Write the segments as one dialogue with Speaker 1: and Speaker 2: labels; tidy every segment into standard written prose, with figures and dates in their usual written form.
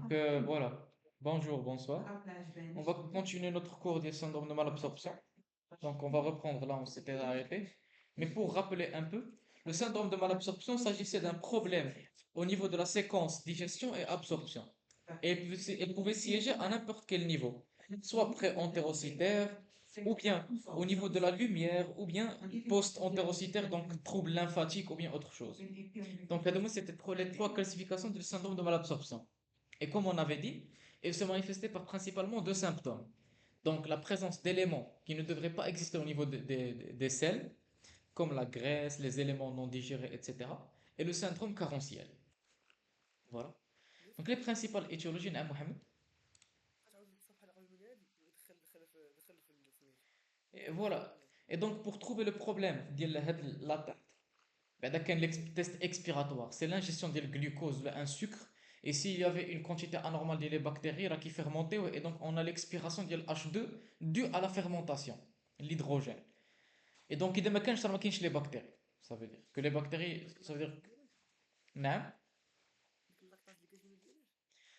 Speaker 1: Voilà. Bonjour, bonsoir. On va continuer notre cours du syndrome de malabsorption. Donc, on va reprendre là où on s'était arrêté. Mais pour rappeler un peu, le syndrome de malabsorption s'agissait d'un problème au niveau de la séquence digestion et absorption. Et elle pouvait siéger à n'importe quel niveau, soit pré-entérocytaire, ou bien au niveau de la lumière, ou bien post-entérocytaire, donc trouble lymphatique, ou bien autre chose. Donc, c'était les trois classifications du syndrome de malabsorption. Et comme on avait dit, elle se manifestait par principalement deux symptômes. Donc la présence d'éléments qui ne devraient pas exister au niveau des selles, comme la graisse, les éléments non digérés, etc. Et le syndrome carentiel. Voilà.
Speaker 2: يس
Speaker 1: Donc les principales étiologies, نعم Mohamed.
Speaker 2: تعاود الصفحه العاود من هذه دخل في سميتو
Speaker 1: Et
Speaker 2: في
Speaker 1: voilà.
Speaker 2: الجدول.
Speaker 1: Et donc pour trouver le problème de l'atteinte, بعد كان test expiratoire, c'est l'ingestion du glucose, un sucre. Et s'il y avait une quantité anormale de bactéries qui fermentaient, et donc on a l'expiration de H2 due à la fermentation, l'hydrogène. Et donc il ما كانش ما كاينش les bactéries. Ça veut dire que les bactéries,
Speaker 2: ديك
Speaker 1: ça veut
Speaker 2: اللاكطاز
Speaker 1: dire
Speaker 2: ما ديالهاش
Speaker 1: نعم.
Speaker 2: ديك اللاكطاز اللي كتجي ما ديالهاش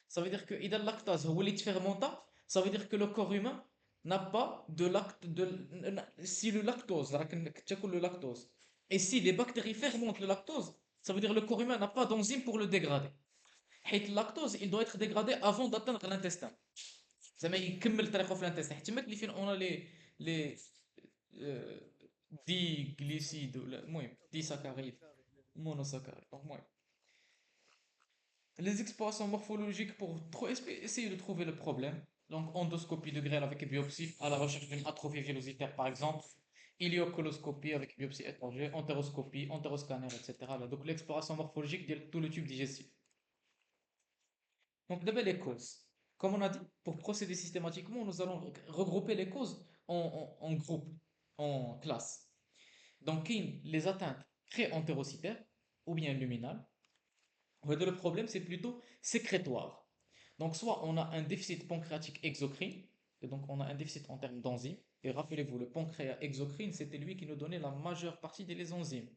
Speaker 1: Ça veut dire que إذا lactase هو اللي تفرمنتا, ça veut dire que le corps humain n'a pas de lacte si le lactose راك تاكل le lactose et si les bactéries fermentent le lactose, ça veut dire que le corps humain n'a pas d'enzyme pour le dégrader. حيت اللاكتوز il doit être dégradé avant d'atteindre l'intestin. زعما يكمل طريقه في الانتستين حتى اللي فين اون لي دي glycides ولا المهم دي ساكاريد
Speaker 2: مونوساكاريد.
Speaker 1: monosaccharides. Donc المهم les explorations morphologiques pour essayer de trouver le problème. Donc endoscopie de grêle avec biopsie à la recherche d'une atrophie villositaire par exemple, iliocoloscopie avec biopsie étrangère, entéroscopie, entéroscanner, etc. Là, donc l'exploration morphologique de tout le tube digestif. Donc, d'abord les causes. Comme on a dit, pour procéder systématiquement, nous allons regrouper les causes en groupes, en classes. Donc, les atteintes pré-entérocytaires ou bien luminales. Le problème, c'est plutôt sécrétoire. Donc, soit on a un déficit pancréatique exocrine, et donc on a un déficit en termes d'enzymes. Et rappelez-vous, le pancréas exocrine, c'était lui qui nous donnait la majeure partie des enzymes.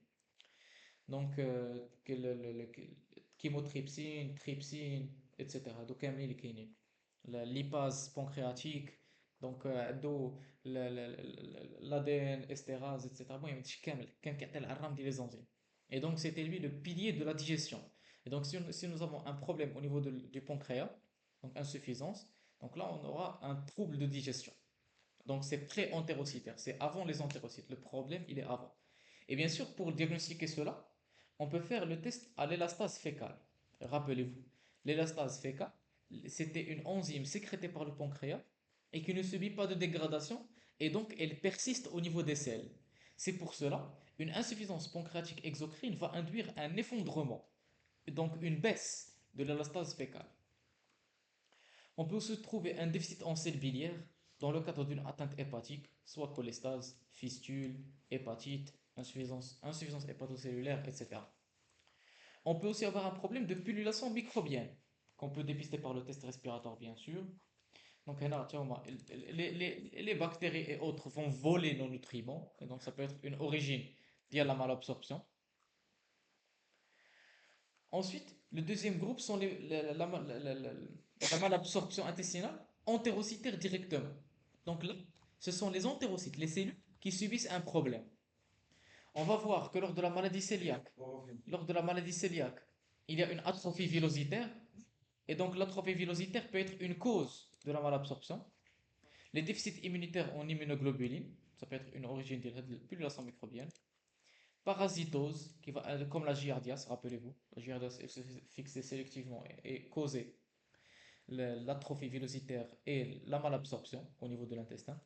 Speaker 1: Donc, chymotrypsine, trypsine, etc. Donc, كاملين اللي كاينين. La lipase pancréatique, donc l'ADN, estérase, etc. المهم هادشي كامل كان كيعطي العرام ديال les enzymes. Et donc, c'était lui le pilier de la digestion. Et donc, si nous avons un problème au niveau du pancréas, donc insuffisance, donc là, on aura un trouble de digestion. Donc, c'est pré-entérocytaire, c'est avant les entérocytes. Le problème, il est avant. Et bien sûr, pour diagnostiquer cela, on peut faire le test à l'élastase fécale. Rappelez-vous, l'élastase fécale, c'était une enzyme sécrétée par le pancréas et qui ne subit pas de dégradation et donc elle persiste au niveau des selles. C'est pour cela, une insuffisance pancréatique exocrine va induire un effondrement, donc une baisse de l'élastase fécale. On peut aussi trouver un déficit en sels biliaires dans le cadre d'une atteinte hépatique, soit cholestase, fistule, hépatite, insuffisance hépatocellulaire, etc. On peut aussi avoir un problème de pullulation microbienne, qu'on peut dépister par le test respiratoire, bien sûr. Donc, là, tu vois, les bactéries et autres vont voler nos nutriments, et donc ça peut être une origine liée à la malabsorption. Ensuite, le deuxième groupe sont la malabsorption intestinale entérocytaire directement. Donc là, ce sont les entérocytes, les cellules qui subissent un problème. On va voir que lors de la maladie cœliaque, il y a une atrophie villositaire, et donc l'atrophie villositaire peut être une cause de la malabsorption. Les déficits immunitaires en immunoglobulines, ça peut être une origine de la pullulation microbienne. Parasitose, comme la giardias, rappelez-vous, la giardias est fixée sélectivement et causer l'atrophie villositaire et la malabsorption au niveau de l'intestin.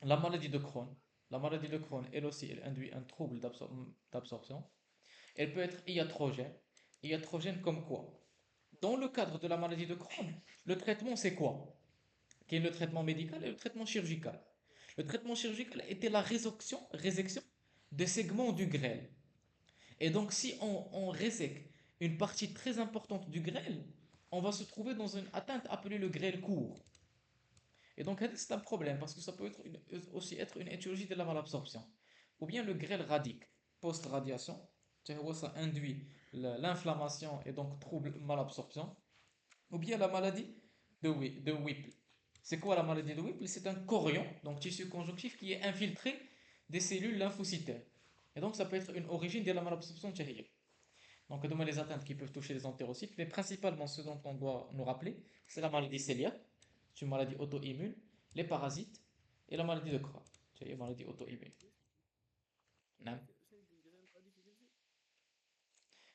Speaker 1: La maladie de Crohn. La maladie de Crohn, elle aussi, elle induit un trouble d'absorption. Elle peut être iatrogène. Iatrogène comme quoi? Dans le cadre de la maladie de Crohn, le traitement c'est quoi? Qui est le traitement médical et le traitement chirurgical. Le traitement chirurgical était la résection des segments du grêle. Et donc, si on résèque une partie très importante du grêle, on va se trouver dans une atteinte appelée le grêle court. Et donc, c'est un problème parce que ça peut être aussi être une étiologie de la malabsorption. Ou bien le grêle radique, post-radiation, ça induit l'inflammation et donc trouble malabsorption. ou bien la maladie de Whipple. C'est quoi la maladie de Whipple? C'est un chorion, donc tissu conjonctif, qui est infiltré des cellules lymphocytaires. Et donc ça peut être une origine de la malabsorption thyroïdienne. Donc, demain, les atteintes qui peuvent toucher les entérocytes, mais principalement ce dont on doit nous rappeler, c'est la maladie cœliaque, c'est une maladie auto-immune, les parasites et la maladie de Crohn. C'est une maladie auto-immune. Non.
Speaker 2: شنو ندير انا غادي في قلبي.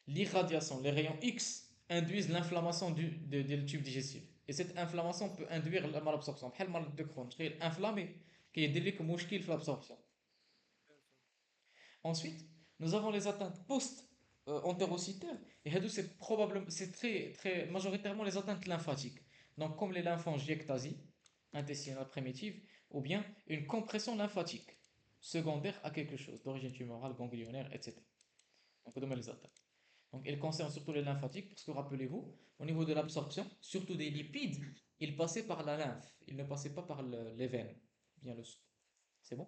Speaker 1: L'irradiation, les rayons X induisent l'inflammation du tube digestif. Et cette inflammation peut induire la malabsorption. بحال maladie de Crohn, تخيل inflammé كيدير لك مشكل في l'absorption. Ensuite, nous avons les atteintes post-entérocytaires. Et c'est probablement, c'est très majoritairement les atteintes lymphatiques. Donc, comme les lymphangiectasies intestinales primitives, ou bien une compression lymphatique secondaire à quelque chose d'origine tumorale, ganglionnaire, etc. On peut donner les atteintes. Donc, elles concernent surtout les lymphatiques, parce que rappelez-vous, au niveau de l'absorption, surtout des lipides, ils passaient par la lymphe, ils ne passaient pas par les veines, bien le sang. C'est bon?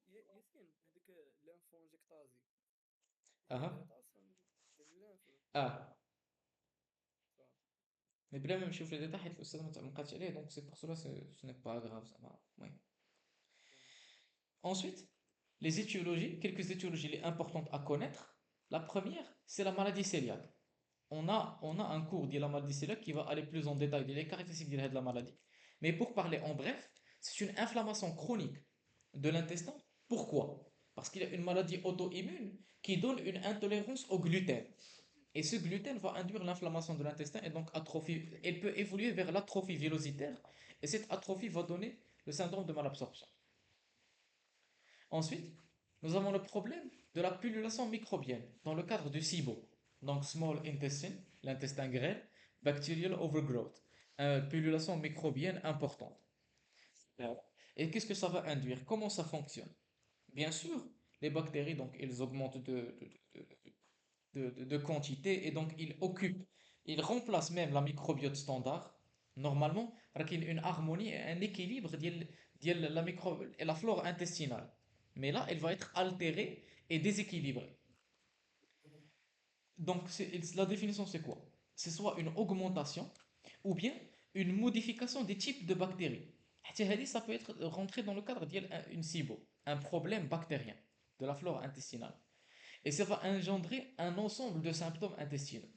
Speaker 2: ياسين هذيك لانفونجيكتازي
Speaker 1: Ah
Speaker 2: هي
Speaker 1: ah.
Speaker 2: ريطاسيون ديال اللانف
Speaker 1: Ah.
Speaker 2: صح.
Speaker 1: Mais بلا ما نمشيو في لي ديتاي حيت الاستاذ ما بقاتش عليه دونك سي بور سولا سو ني با غراف زعما المهم. Ensuite, les étiologies, quelques étiologies les importantes à connaître. La première, c'est la maladie cœliaque. On a un cours de la maladie cœliaque qui va aller plus en détail des caractéristiques de la maladie. Mais pour parler en bref, c'est une inflammation chronique de l'intestin. Pourquoi? Parce qu'il y a une maladie auto-immune qui donne une intolérance au gluten. Et ce gluten va induire l'inflammation de l'intestin et donc atrophie. Elle peut évoluer vers l'atrophie vélocitaire et cette atrophie va donner le syndrome de malabsorption. Ensuite, nous avons le problème de la pullulation microbienne dans le cadre du SIBO. Donc, small intestine, l'intestin grêle, bacterial overgrowth, une pullulation microbienne importante. Et qu'est-ce que ça va induire? Comment ça fonctionne? Bien sûr, les bactéries, donc, elles augmentent de quantité et donc il remplace même la microbiote standard. Normalement, il y a une harmonie et un équilibre de la flore intestinale. Mais là, elle va être altérée et déséquilibrée. Donc, la définition, c'est quoi? C'est soit une augmentation ou bien une modification des types de bactéries. Ça peut être rentré dans le cadre d'une SIBO, un problème bactérien de la flore intestinale. Et ça va engendrer un ensemble de symptômes intestinaux.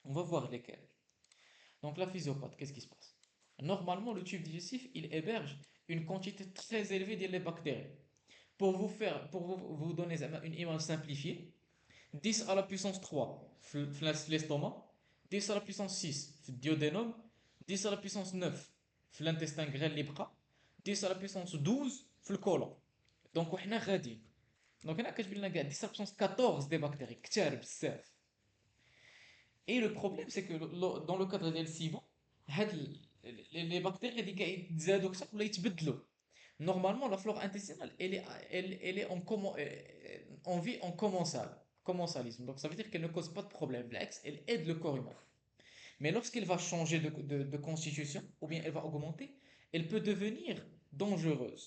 Speaker 1: On va voir lesquels. Donc la physiopathe, qu'est-ce qui se passe? Normalement, le tube digestif, il héberge une quantité très élevée de bactéries. Pour vous donner une image simplifiée, 10 à la puissance 3 l'estomac, 10 à la puissance 6 le duodénum, 10 à la puissance 9 l'intestin grêle les bras, 10 à la puissance 12 le côlon. Donc, on a غادي. Donc, on a 10 à la puissance 14 des bactéries. كتار بزاف. Et le problème, c'est que dans le cadre ديال السيبو les bactéries اللي كيتزادوا اكثر ولا يتبدلوا. Normalement, la flore intestinale, elle est en vie en commensalisme. Donc, ça veut dire qu'elle ne cause pas de problème. Elle aide le corps humain. Mais lorsqu'elle va changer de constitution, ou bien elle va augmenter, elle peut devenir dangereuse.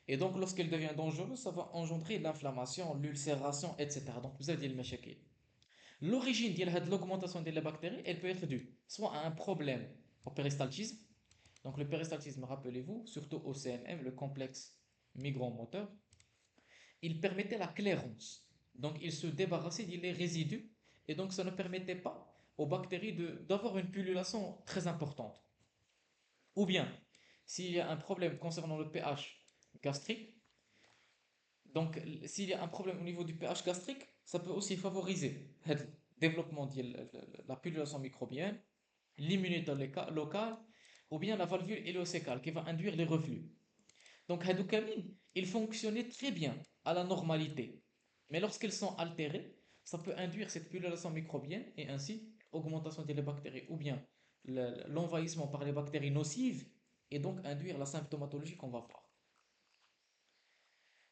Speaker 1: Et donc, lorsqu'elle devient dangereuse, ça va engendrer l'inflammation, l'ulcération, etc. Donc, vous avez dit le mashakil. L'origine de l'augmentation des bactéries, elle peut être due soit à un problème au péristaltisme. Donc le péristaltisme, rappelez-vous, surtout au CMM, le complexe migrant-moteur, il permettait la clairance. Donc il se débarrassait des résidus et donc ça ne permettait pas aux bactéries d'avoir une pullulation très importante. Ou bien, s'il y a un problème concernant le pH gastrique, donc s'il y a un problème au niveau du pH gastrique, ça peut aussi favoriser le développement de la pullulation microbienne, l'immunité locale, ou bien la valvule héliocécale qui va induire les reflux. Donc, Hadoukamine, ils fonctionnaient très bien à la normalité. Mais lorsqu'ils sont altérés, ça peut induire cette pullulation microbienne et ainsi augmentation des bactéries ou bien l'envahissement par les bactéries nocives et donc induire la symptomatologie qu'on va voir.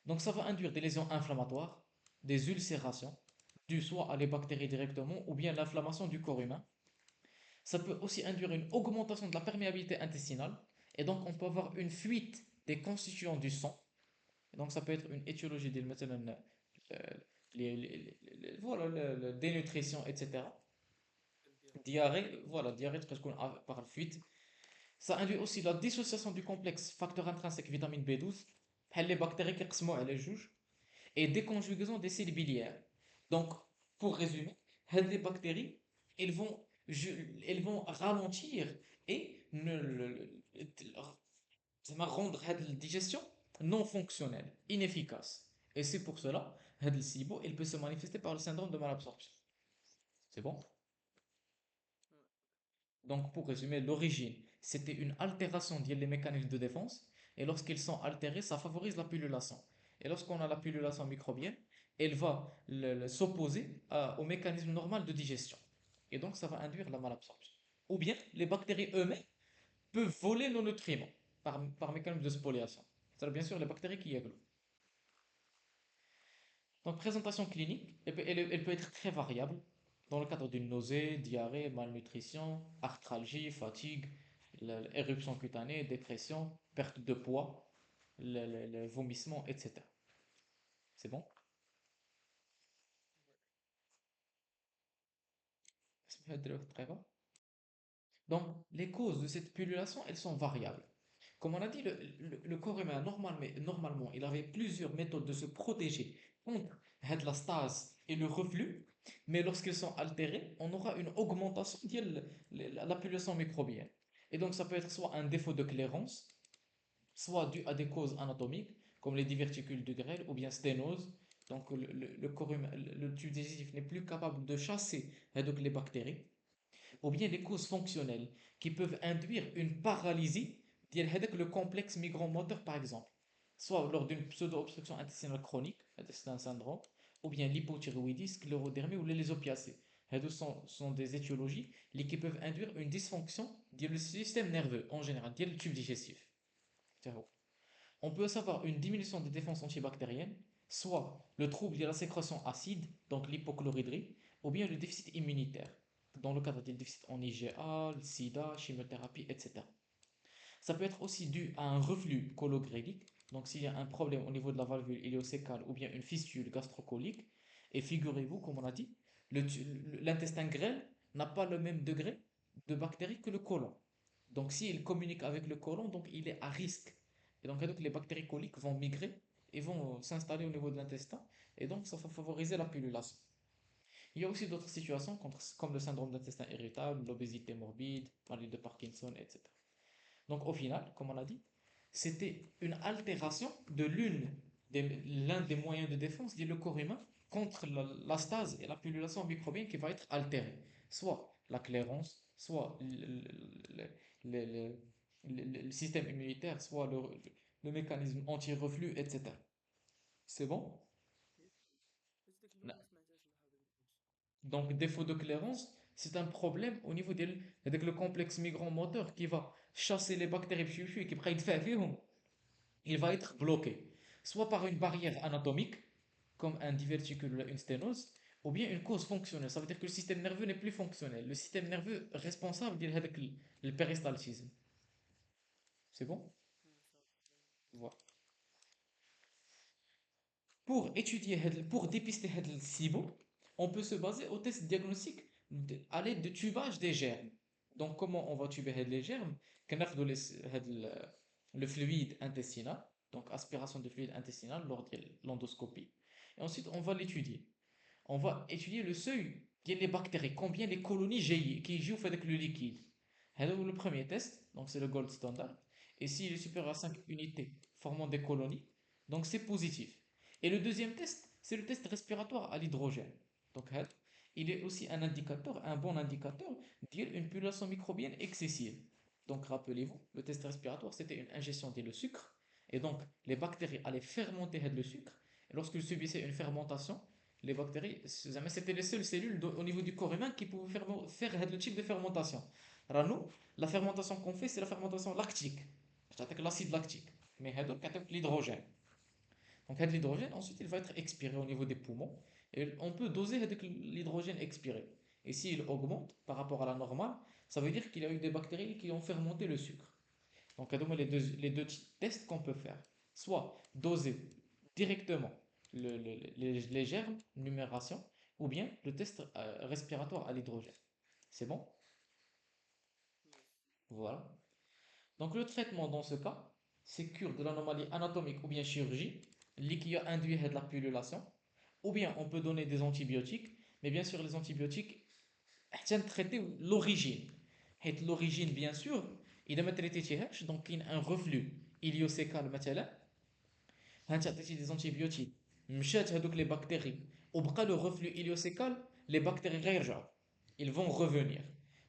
Speaker 1: Donc, ça va induire des lésions inflammatoires, des ulcérations, dues soit à les bactéries directement ou bien l'inflammation du corps humain. Ça peut aussi induire une augmentation de la perméabilité intestinale et donc on peut avoir une fuite des constituants du sang. Et donc ça peut être une étiologie voilà, la dénutrition, etc. diarrhée, voilà, diarrhée تكون par fuite. Ça induit aussi la dissociation du complexe facteur intrinsèque vitamine B12 بحال les bactéries كيقسموا على جوج et déconjugaison des cellules biliaires. Donc, pour résumer, les bactéries, elles vont, elles vont ralentir et ça va rendre la digestion non fonctionnelle, inefficace. Et c'est pour cela que le SIBO il peut se manifester par le syndrome de malabsorption. C'est bon? Donc, pour résumer, l'origine, c'était une altération des mécanismes de défense, et lorsqu'ils sont altérés, ça favorise la pullulation. Et lorsqu'on a la pullulation microbienne, elle va s'opposer au mécanisme normal de digestion. Et donc, ça va induire la malabsorption. Ou bien, les bactéries eux-mêmes peuvent voler nos nutriments par mécanisme de spoliation. C'est bien sûr les bactéries qui églouent. Donc, présentation clinique, elle peut être très variable dans le cadre d'une nausée, diarrhée, malnutrition, arthralgie, fatigue, éruption cutanée, dépression, perte de poids, le vomissement, etc. C'est bon? Très bien. Donc, les causes de cette pullulation, elles sont variables. Comme on a dit, le corps humain, normalement, il avait plusieurs méthodes de se protéger contre la stase et le reflux, mais lorsqu'ils sont altérés, on aura une augmentation de la pullulation microbienne. Et donc, ça peut être soit un défaut de clairance, soit dû à des causes anatomiques, comme les diverticules de grêle ou bien sténose. Donc, le corps humain, le tube digestif n'est plus capable de chasser donc, les bactéries ou bien des causes fonctionnelles qui peuvent induire une paralysie le complexe migramoteur par exemple, soit lors d'une pseudo-obstruction intestinale chronique, c'est un syndrome, ou bien l'hypothyroïdie, sclérodermie ou l'hélisopiacée. Ce sont des étiologies qui peuvent induire une dysfonction du système nerveux en général, du tube digestif. On peut savoir une diminution des défenses antibactériennes, soit le trouble de la sécrétion acide, donc l'hypochloridrie, ou bien le déficit immunitaire, dans le cadre des déficits en IgA, le sida, chimiothérapie, etc. Ça peut être aussi dû à un reflux cologrélique, donc s'il y a un problème au niveau de la valvule iléocécale ou bien une fistule gastrocolique, et figurez-vous, comme on a dit, l'intestin grêle n'a pas le même degré de bactéries que le côlon. Donc s'il communique avec le côlon, donc il est à risque. Et donc les bactéries coliques vont migrer et vont s'installer au niveau de l'intestin, et donc ça va favoriser la pullulation. Il y a aussi d'autres situations comme le syndrome d'intestin irritable, l'obésité morbide, maladie de Parkinson, etc. Donc au final, comme on a dit, c'était une altération de l'un des moyens de défense du corps humain contre la stase et la pullulation microbienne qui va être altérée. Soit la clairance, soit le- le- le système immunitaire, soit le mécanisme anti-reflux, etc. C'est bon?
Speaker 2: هذيك اللغة ما سمعتهاش الحاجة دي.
Speaker 1: Donc, défaut de clairance, c'est un problème au niveau avec le complexe migrant-moteur qui va chasser les bactéries et qui prennent il va être bloqué, soit par une barrière anatomique, comme un diverticule ou une sténose, ou bien une cause fonctionnelle. Ça veut dire que le système nerveux n'est plus fonctionnel. Le système nerveux responsable le péristaltisme. C'est bon? Voilà. Pour dépister le SIBO, on peut se baser au test diagnostique à l'aide de tubage des germes. Donc, comment on va tuber les germes? كناخدوا le fluide intestinal, donc aspiration de fluide intestinal lors de l'endoscopie. Et ensuite, on va l'étudier. On va étudier le seuil des bactéries, combien les colonies qui jouent avec le liquide. Le premier test, donc c'est le gold standard. Et s'il est supérieur à 5 unités formant des colonies, donc c'est positif. Et le deuxième test, c'est le test respiratoire à l'hydrogène. Donc, il est aussi un indicateur, un bon indicateur d'une pullulation microbienne excessive. Donc, rappelez-vous, le test respiratoire, c'était une ingestion de sucre. Et donc, les bactéries allaient fermenter le sucre. Et lorsqu'ils subissaient une fermentation, les bactéries, c'était les seules cellules au niveau du corps humain qui pouvaient faire le type de fermentation. Alors, nous, la fermentation qu'on fait, c'est la fermentation lactique. C'est-à-dire l'acide lactique. Mais l'hydrogène. Donc, l'hydrogène, ensuite, il va être expiré au niveau des poumons. Et on peut doser l'hydrogène expiré. Et s'il augmente par rapport à la normale, ça veut dire qu'il y a eu des bactéries qui ont fermenté le sucre. Donc, les deux tests qu'on peut faire. Soit doser directement les germes, numération, ou bien le test respiratoire à l'hydrogène. C'est bon? Voilà. Donc le traitement dans ce cas, c'est cure de l'anomalie anatomique ou bien chirurgie, qui a induit de la pullulation, ou bien on peut donner des antibiotiques, mais bien sûr les antibiotiques, tiennent traiter l'origine. Et l'origine, bien sûr, il ما تريتيتيهاش donc كاين un reflux iléosécal مثلا انت عطيتي des antibiotiques مشات هذوك les bactéries وبقى le reflux iléosécal, les bactéries غيرجعوا, ils vont revenir.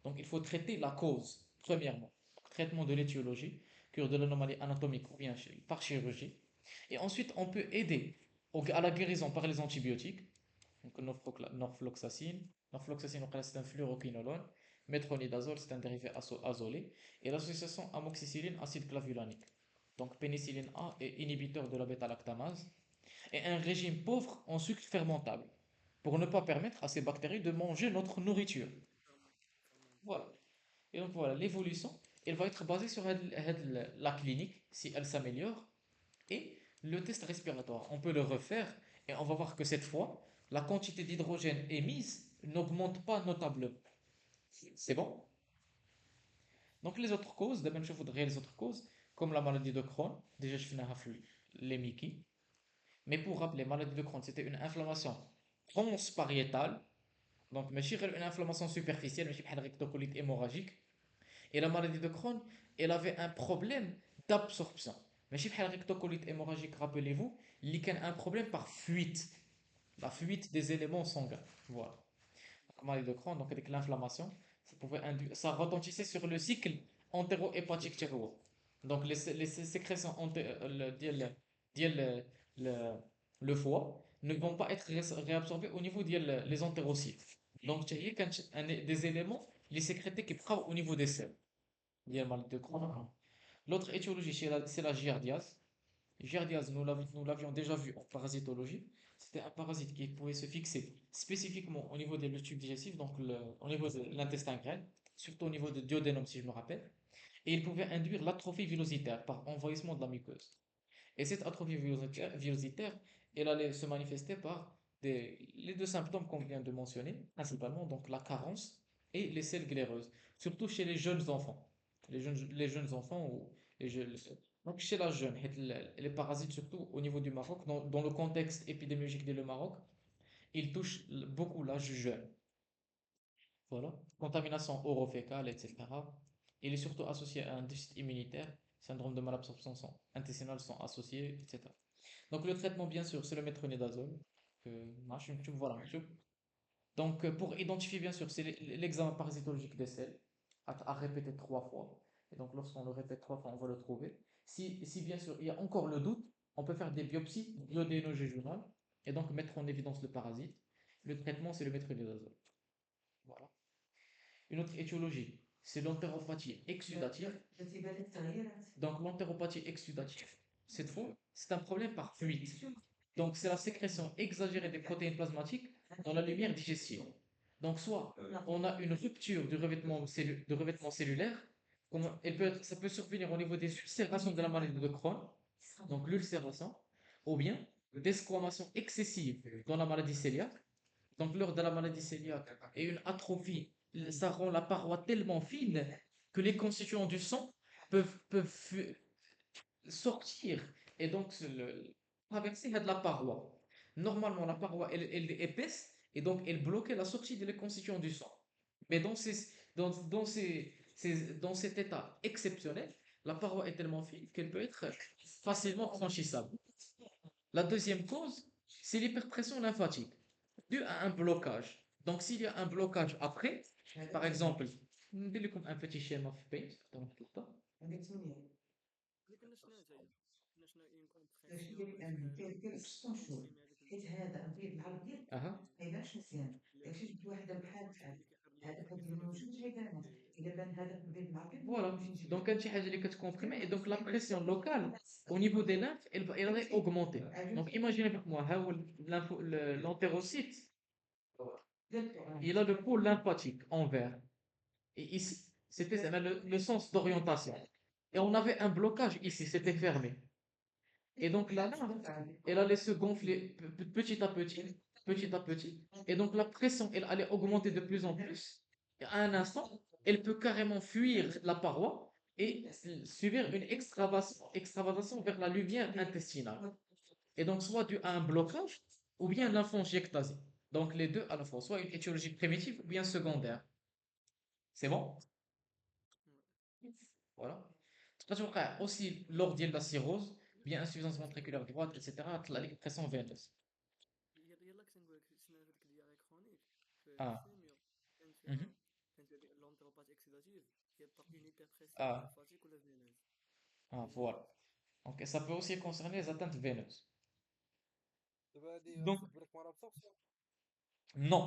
Speaker 1: Donc il faut traiter la cause premièrement, traitement de l'étiologie, cure de l'anomalie anatomique ou bien par chirurgie, et ensuite on peut aider à la guérison par les antibiotiques. Donc norfloxacine, norfloxacine c'est un fluoroquinolone, métronidazole c'est un dérivé azolé, et l'association amoxicilline acide clavulanique. Donc pénicilline A est inhibiteur de la bêta-lactamase, et un régime pauvre en sucre fermentable pour ne pas permettre à ces bactéries de manger notre nourriture.
Speaker 2: clairement, clairement.
Speaker 1: Voilà. Et donc voilà, l'évolution, elle va être basée sur la clinique, si elle s'améliore, et le test respiratoire. On peut le refaire et on va voir que cette fois, la quantité d'hydrogène émise n'augmente pas notablement. C'est bon? Donc les autres causes, de même je voudrais les autres causes, comme la maladie de Crohn, déjà je finis avec les Mickey. Mais pour rappeler, maladie de Crohn, c'était une inflammation transpariétale, donc ماشي غير une inflammation superficielle, ماشي بحال rectocolite hémorragique. Et la maladie de Crohn, elle avait un problème d'absorption. ماشي بحال rectocolite hémorragique, rappelez-vous, il y a un problème par fuite, la fuite des éléments sanguins. Voilà. La maladie de Crohn, donc avec l'inflammation, ça retentissait sur le cycle entéro-hépatique thyroïde. Donc les sécrétions ديال le, le foie ne vont pas être réabsorbées au niveau des entérocytes. Donc il y a des éléments les sécrétés qui prennent au niveau des selles. Il y a mal de Crohn. L'autre étiologie, c'est la giardiase. Giardiase, nous l'avions déjà vu en parasitologie. C'était un parasite qui pouvait se fixer spécifiquement au niveau des tubes digestifs, donc au niveau de l'intestin grêle, surtout au niveau du duodénum si je me rappelle. Et il pouvait induire l'atrophie villositaire par envahissement de la muqueuse. Et cette atrophie villositaire, elle allait se manifester par les deux symptômes qu'on vient de mentionner, principalement donc la carence et les selles glaireuses, surtout chez les jeunes enfants. Les jeunes enfants ou donc chez la jeune, les parasites surtout au niveau du Maroc, dans le contexte épidémiologique du Maroc, ils touchent beaucoup l'âge jeune. Voilà. Contamination orofécale, etc. Il est surtout associé à un déficit immunitaire, syndrome de malabsorption intestinale sont associés, etc. Donc le traitement, bien sûr, c'est le métronidazole. Voilà. Donc pour identifier, bien sûr, c'est l'examen parasitologique des selles, à répéter 3 fois. Et donc lorsqu'on le répète 3 fois, on va le trouver. Si bien sûr il y a encore le doute, on peut faire des biopsies duodéno-jejunales et donc mettre en évidence le parasite. Le traitement, c'est le métronidazole. Voilà. Une autre étiologie, c'est l'entéropathie exsudative. Donc l'entéropathie exsudative, cette fois, c'est un problème par fuite. Donc c'est la sécrétion exagérée des protéines plasmatiques dans la lumière digestive. Donc soit on a une rupture du revêtement cellulaire, ça peut survenir au niveau des ulcérations de la maladie de Crohn, donc l'ulcération, ou bien des squamations excessives dans la maladie cœliaque. Donc lors de la maladie cœliaque et une atrophie, ça rend la paroi tellement fine que les constituants du sang peuvent sortir et donc traverser de la paroi. Normalement, la paroi elle est épaisse et donc elle bloquait la sortie des constituants du sang. Mais dans cet état exceptionnel, la paroi est tellement fine qu'elle peut être facilement franchissable. La deuxième cause, c'est l'hyperpression lymphatique due à un blocage. Donc, s'il y a un blocage après, par exemple, ندير لكم un petit schéma في Paint, donc tout le temps.
Speaker 2: اللي كنا شنو جاي كنا شنو اون كومبريسيون ولا شي حاجه كونسومي هذاك
Speaker 1: Ah ah.
Speaker 2: اللي كيحرك الكيفاش
Speaker 1: Voilà. Donc, quand il y a des comprimés, et donc la pression locale au niveau des lymphes, elle va augmenter. Donc, imaginez avec moi, l'entérocyte, il a le pôle lymphatique en vert. Et ici, c'était le sens d'orientation. Et on avait un blocage ici, c'était fermé. Et donc la lymphe, elle allait se gonfler petit à petit, petit à petit. Et donc la pression, elle allait augmenter de plus en plus. Et à un instant, elle peut carrément fuir la paroi et subir une extravasation vers la lumière intestinale. Et donc, soit dû à un blocage ou bien lymphangiectasie. Donc, les deux à la fois, soit une étiologie primitive ou bien secondaire. C'est bon?
Speaker 2: Ouais.
Speaker 1: Voilà. تتوقع aussi lors de la cirrhose, bien insuffisance ventriculaire droite, etc. تطلع لك pression veineuse.
Speaker 2: يلا كنت نقول لك شنو هذاك ديالي كرونيك في
Speaker 1: Ah,
Speaker 2: السيميو كان
Speaker 1: mhm.
Speaker 2: فيها كان فيها ديك لونتروبات اكسيداتيف هي بار اونيتير بريسيون
Speaker 1: Ah,
Speaker 2: ليمفاتيك ولا فينوز
Speaker 1: ah,
Speaker 2: دي جي.
Speaker 1: voilà. Donc, ça peut aussi concerner les atteintes veineuses.
Speaker 3: دابا هادي
Speaker 1: Donc,
Speaker 3: غتسبب لك مالابسوربسيون.
Speaker 1: non.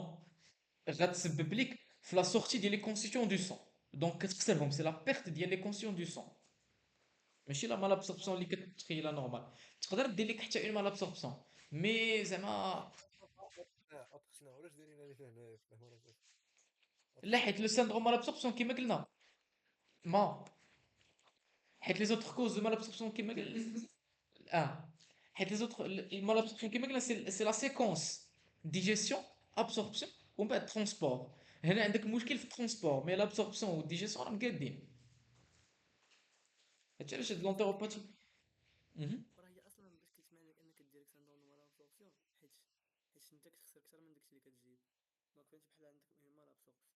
Speaker 1: غتسبب لك في la sortie ديال les constituants du sang. Donc, كتخسرهم, c'est la perte ديال les constituants du sang. ماشي لا مال ابسوربسيون اللي كتخيلها نورمال. تقدر دير لك حتى اون مال ابسوربسيون مي زعما
Speaker 3: اوتر شنو علاش دايرين عليه فيه هنايا في المناقص؟ اوتر
Speaker 1: لا،
Speaker 3: شنو
Speaker 1: حيت لو سيندروم مال ابسوربسيون كيما قلنا ما حيت لي زوتر كوز دو مال ابسوربسيون كيما قلنا حيت لي زوتر مال ابسوربسيون كيما قلنا سي لا سيكونس ديجيسيون ابسوربسيون ومن بعد ترونسبور. هنا عندك مشكل في الترونسبور مي لابسوربسيون والديجيسيون راهم قادين. هادشي علاش هاد لونتيروباتي.
Speaker 2: وراه هي اصلا باش كيتسمع لك انك ديريك سندروم دو مال ابسوربسيون حيت انت كتخسر اكثر من داكشي اللي كتجيب دونك فهمتي بحال عندك مال ابسوربسيون.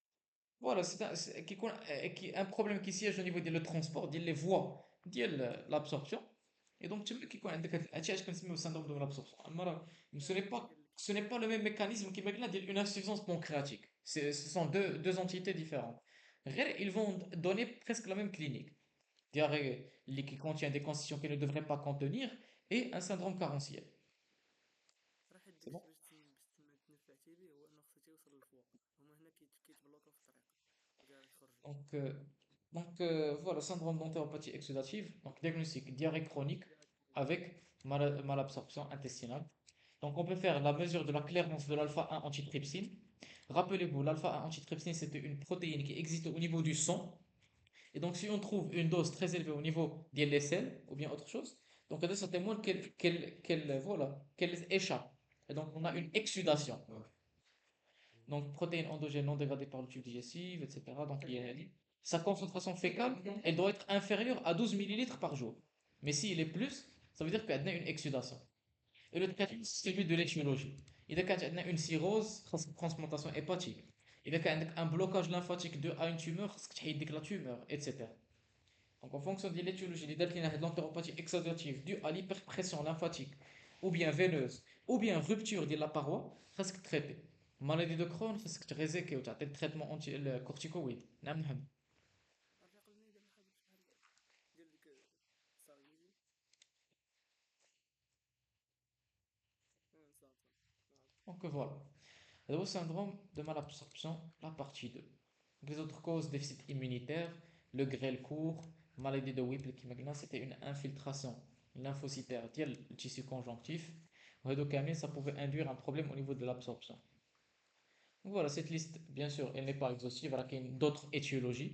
Speaker 1: Voilà, qui qui un problème qui siège au niveau du transport, des les voies, l'absorption. Et donc, tu vois, qui عندك هادشي علاش كنسميو syndrome de l'absorption. أما
Speaker 2: لا هذاك اللي قال لك
Speaker 1: ce n'est pas le même mécanisme qui مقلنا ديال une insuffisance pancréatique. Ce sont deux entités différentes. غير ils vont donner presque la même clinique. Diarrhée qui contient des constitutions qu'elle ne devrait pas contenir et un syndrome carentiel.
Speaker 2: راه حيت
Speaker 1: C'est
Speaker 2: داكشي
Speaker 1: bon?
Speaker 2: باش تما تنفعتي به هو انه خصو تيوصل للفوا هما هنا كيتبلوكاو في الطريق وكاع يخرجوا.
Speaker 1: Donc, voilà, syndrome d'entéropathie exudative, donc diagnostic diarrhée chronique avec malabsorption intestinale. Donc, on peut faire la mesure de la clairance de l'alpha-1 antitrypsine. Rappelez-vous, l'alpha-1 antitrypsine, c'était une protéine qui existe au niveau du sang. Et donc, si on trouve une dose très élevée au niveau des l'aisselle ou bien autre chose, donc ça témoigne voilà, qu'elle échappe. Et donc, on a une exsudation. Donc protéines endogènes non dégradées par le tube digestif, etc. Donc sa concentration fécale, elle doit être inférieure à 12 millilitres par jour. Mais s'il est plus, ça veut dire qu'il y a une exsudation. Et le traitement, c'est celui de l'étiologie. Il y a une cirrhose, transplantation hépatique. Il y a un blocage lymphatique de à une tumeur, la tumeur, etc. Donc en fonction de l'étiologie, il y a l'entéropathie exudative due à l'hyperpression lymphatique, ou bien veineuse, ou bien rupture de la paroi, خاصك traiter. Maladie de Crohn, خاصك تغيزيكي وتعطي التريتمون انتي الكورتيكويد. نعم محمد.
Speaker 2: عرفتي عقلني دابا حابب شحال ديال ديك الساغيزي صافي.
Speaker 1: Donc voilà. Le syndrome de malabsorption, la partie 2. Les autres causes, déficit immunitaire, le grêle court, maladie de Whipple, qui maintenant c'était une infiltration lymphocytaire du tissu conjonctif. Ça pouvait induire un problème au niveau de l'absorption. Donc voilà, cette liste, bien sûr, elle n'est pas exhaustive, il y a d'autres étiologies.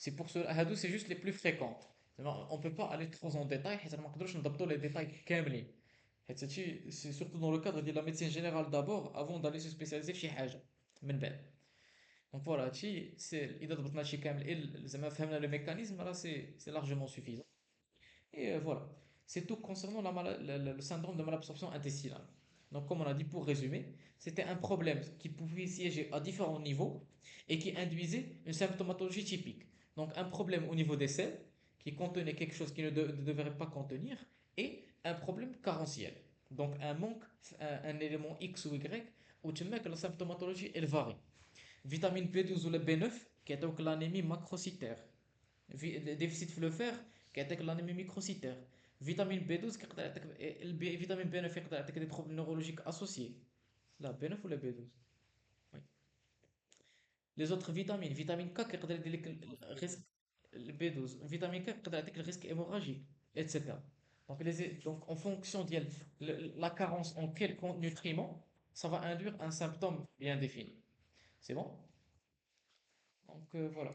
Speaker 1: C'est pour cela, Hadou, c'est juste les plus fréquentes. On ne peut pas aller trop en détail, حيت ما نقدروش نضبطوا les détails كاملين. حيت هادشي c'est surtout dans le cadre de la médecine générale d'abord, avant d'aller se spécialiser في شي حاجة من بعد. Donc voilà, هادشي إذا ضبطنا هادشي كامل زعما فهمنا le mécanisme, là c'est largement suffisant. Et voilà, c'est tout concernant le syndrome de malabsorption intestinale. Donc, comme on a dit pour résumer, c'était un problème qui pouvait siéger à différents niveaux et qui induisait une symptomatologie typique. Donc, un problème au niveau des selles qui contenait quelque chose qui ne devrait pas contenir et un problème carentiel. Donc, un manque, un élément X ou Y où tu mets que la symptomatologie elle varie. Vitamine B12 ou le B9 qui est donc l'anémie macrocytaire. Déficit في le fer كيعطيك l'anèmie microcytaire. Vitamine B12 كيقدر يعطيك فيتامين B9 يقدر يعطيك des troubles neurologiques associés. لا B9 ولا B12. Oui. Les autres vitamines, vitamine K كيقدر يدير لك الريسك B12, vitamine K يقدر يعطيك le risque hémorragique, etc. Donc en fonction de la carence en quel nutriment, ça va induire un symptôme bien défini. C'est bon? Donc voilà.